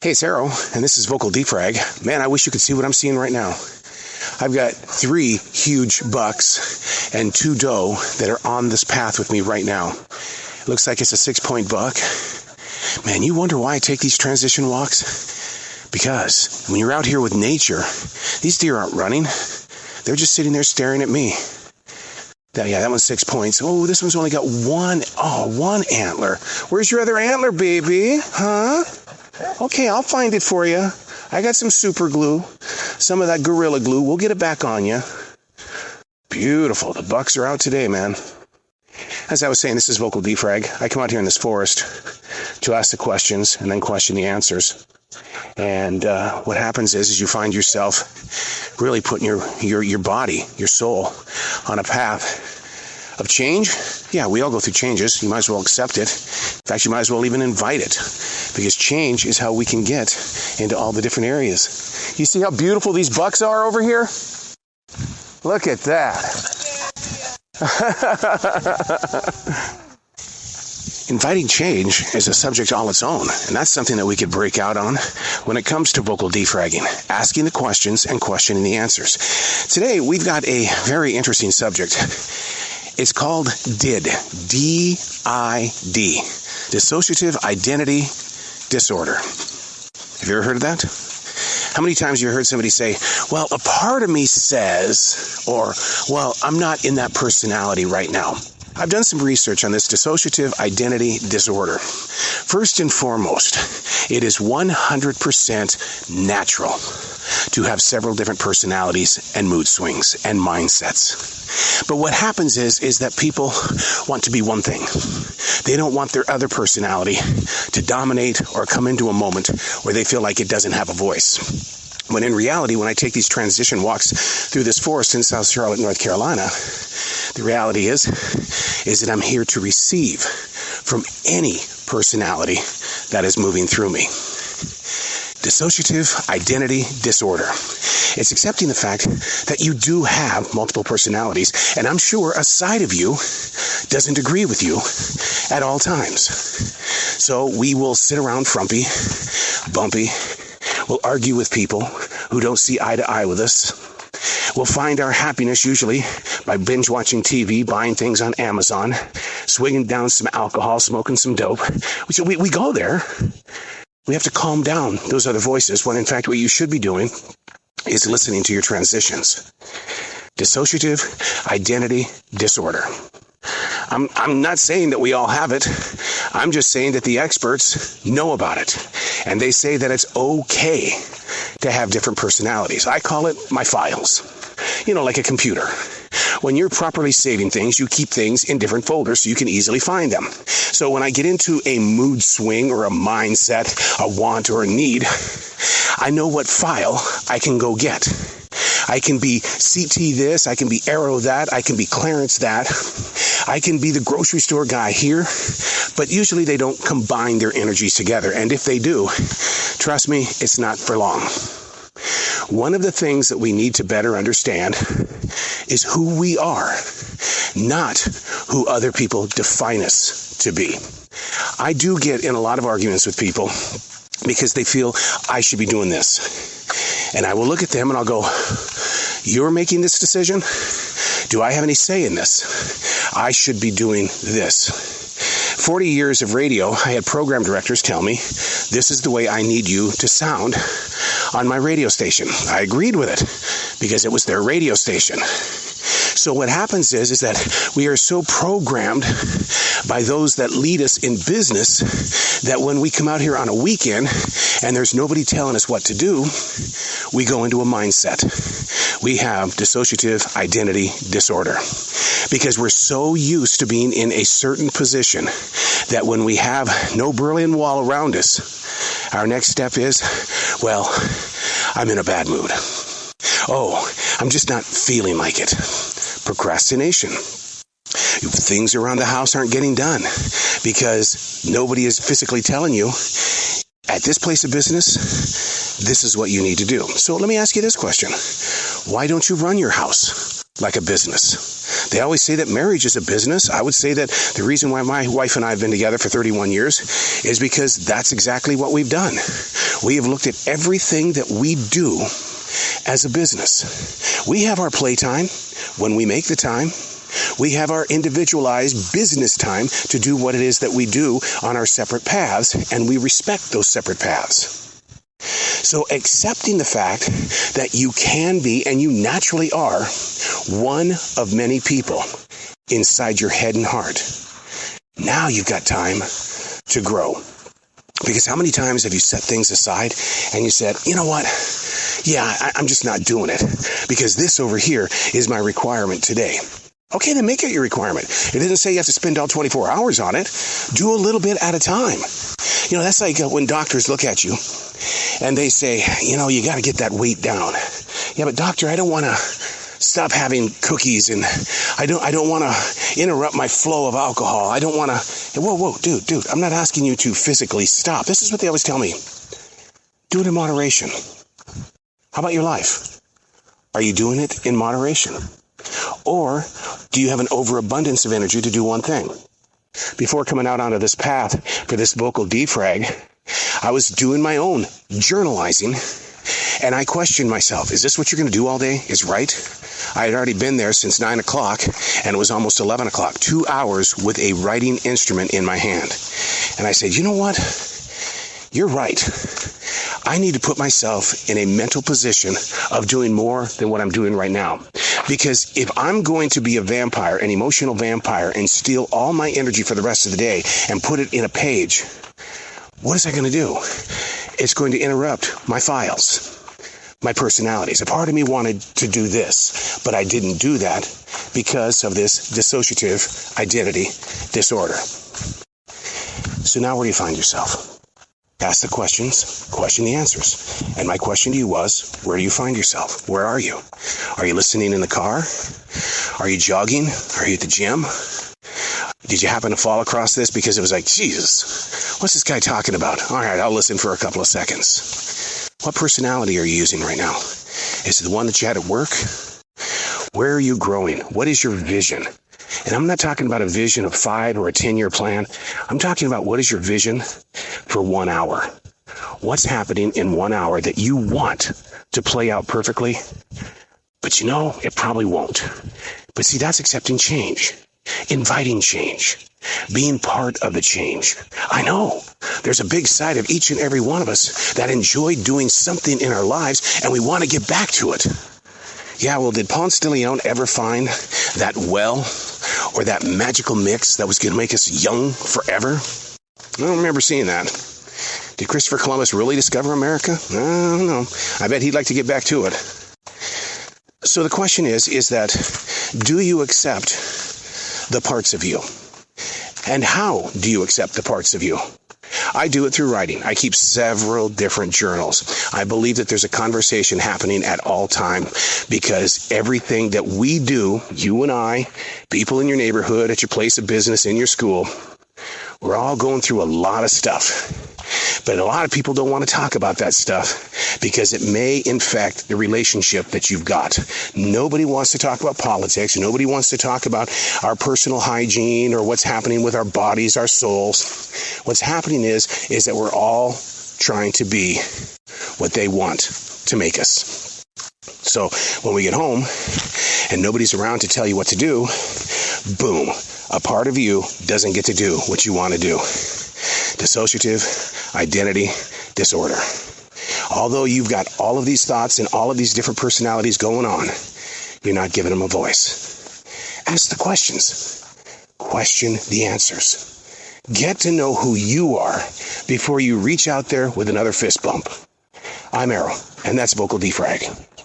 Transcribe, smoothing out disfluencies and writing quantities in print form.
Hey, it's Arrow, and this is Vocal Frag. Man, I wish you could see what I'm seeing right now. I've got 3 huge bucks and 2 doe that are on this path with me right now. It looks like it's a 6-point buck. Man, you wonder why I take these transition walks? Because when you're out here with nature, these deer aren't running. They're just sitting there staring at me. That one's 6 points. Oh, this one's only got one antler. Where's your other antler, baby? Huh? Okay, I'll find it for you. I got some super glue, some of that Gorilla Glue. We'll get it back on you. Beautiful. The bucks are out today, man. As I was saying, this is Vocal Frag. I come out here in this forest to ask the questions and then question the answers. And what happens is you find yourself really putting your body, your soul, on a path of change. Yeah, we all go through changes. You might as well accept it. In fact, you might as well even invite it, because change is how we can get into all the different areas. You see how beautiful these bucks are over here? Look at that. Inviting change is a subject all its own, and that's something that we could break out on when it comes to vocal defragging, asking the questions and questioning the answers. Today, we've got a very interesting subject. It's called DID, D-I-D, Dissociative Identity Disorder. Have you ever heard of that? How many times have you heard somebody say, well, a part of me says, or, well, I'm not in that personality right now. I've done some research on this dissociative identity disorder. First and foremost, it is 100% natural to have several different personalities and mood swings and mindsets. But what happens is that people want to be one thing. They don't want their other personality to dominate or come into a moment where they feel like it doesn't have a voice. When in reality, when I take these transition walks through this forest in South Charlotte, North Carolina, the reality is that I'm here to receive from any personality that is moving through me. Dissociative identity disorder. It's accepting the fact that you do have multiple personalities, and I'm sure a side of you doesn't agree with you at all times. So we will sit around frumpy, bumpy. We'll argue with people who don't see eye to eye with us. We'll find our happiness usually by binge watching TV, buying things on Amazon, swigging down some alcohol, smoking some dope. So we go there. We have to calm down those other voices when in fact what you should be doing is listening to your transitions. Dissociative identity disorder. I'm not saying that we all have it. I'm just saying that the experts know about it. And they say that it's okay to have different personalities. I call it my files. You know, like a computer. When you're properly saving things, you keep things in different folders so you can easily find them. So when I get into a mood swing or a mindset, a want or a need, I know what file I can go get. I can be CT this, I can be Arrow that, I can be Clarence that, I can be the grocery store guy here, but usually they don't combine their energies together, and if they do, trust me, it's not for long. One of the things that we need to better understand is who we are, not who other people define us to be. I do get in a lot of arguments with people because they feel I should be doing this. And I will look at them and I'll go, you're making this decision? Do I have any say in this? I should be doing this. 40 years of radio, I had program directors tell me, this is the way I need you to sound on my radio station. I agreed with it because it was their radio station. So what happens is that we are so programmed by those that lead us in business that when we come out here on a weekend and there's nobody telling us what to do, we go into a mindset. We have dissociative identity disorder because we're so used to being in a certain position that when we have no Berlin Wall around us, our next step is, well, I'm in a bad mood. Oh, I'm just not feeling like it. Procrastination. Things around the house aren't getting done because nobody is physically telling you, at this place of business, this is what you need to do. So let me ask you this question. Why don't you run your house like a business? They always say that marriage is a business. I would say that the reason why my wife and I have been together for 31 years is because that's exactly what we've done. We have looked at everything that we do as a business. We have our playtime when we make the time. We have our individualized business time to do what it is that we do on our separate paths, and we respect those separate paths. So accepting the fact that you can be, and you naturally are, one of many people inside your head and heart. Now you've got time to grow. Because how many times have you set things aside and you said, you know what? Yeah, I'm just not doing it because this over here is my requirement today. Okay, then make it your requirement. It doesn't say you have to spend all 24 hours on it. Do a little bit at a time. You know, that's like when doctors look at you and they say, you know, you got to get that weight down. Yeah, but doctor, I don't want to stop having cookies, and I don't want to interrupt my flow of alcohol. I don't want to. Whoa, dude, I'm not asking you to physically stop. This is what they always tell me. Do it in moderation. How about your life? Are you doing it in moderation? Or do you have an overabundance of energy to do one thing? Before coming out onto this path for this vocal defrag, I was doing my own journalizing, and I questioned myself. Is this what you're going to do all day? Is right? I had already been there since 9 o'clock, and it was almost 11 o'clock. 2 hours with a writing instrument in my hand. And I said, you know what? You're right. I need to put myself in a mental position of doing more than what I'm doing right now. Because if I'm going to be a vampire, an emotional vampire, and steal all my energy for the rest of the day and put it in a page, what is that going to do? It's going to interrupt my files, my personalities. A part of me wanted to do this, but I didn't do that because of this dissociative identity disorder. So now where do you find yourself? Ask the questions, question the answers. And my question to you was, where do you find yourself? Where are you? Are you listening in the car? Are you jogging? Are you at the gym? Did you happen to fall across this because it was like, Jesus, what's this guy talking about? All right, I'll listen for a couple of seconds. What personality are you using right now? Is it the one that you had at work? Where are you growing? What is your vision? And I'm not talking about a vision of 5 or a 10-year plan. I'm talking about what is your vision for 1 hour? What's happening in 1 hour that you want to play out perfectly? But you know, it probably won't. But see, that's accepting change, inviting change, being part of the change. I know there's a big side of each and every one of us that enjoy doing something in our lives, and we want to get back to it. Yeah, well, did Ponce de Leon ever find that well or that magical mix that was going to make us young forever? I don't remember seeing that. Did Christopher Columbus really discover America? I don't know. I bet he'd like to get back to it. So the question is that do you accept the parts of you? And how do you accept the parts of you? I do it through writing. I keep several different journals. I believe that there's a conversation happening at all time because everything that we do, you and I, people in your neighborhood, at your place of business, in your school, we're all going through a lot of stuff. But a lot of people don't want to talk about that stuff because it may infect the relationship that you've got. Nobody wants to talk about politics. Nobody wants to talk about our personal hygiene or what's happening with our bodies, our souls. What's happening is that we're all trying to be what they want to make us. So when we get home and nobody's around to tell you what to do, boom, a part of you doesn't get to do what you want to do. Dissociative identity disorder. Although you've got all of these thoughts and all of these different personalities going on, you're not giving them a voice. Ask the questions. Question the answers. Get to know who you are before you reach out there with another fist bump. I'm Errol, and that's Vocal Defrag.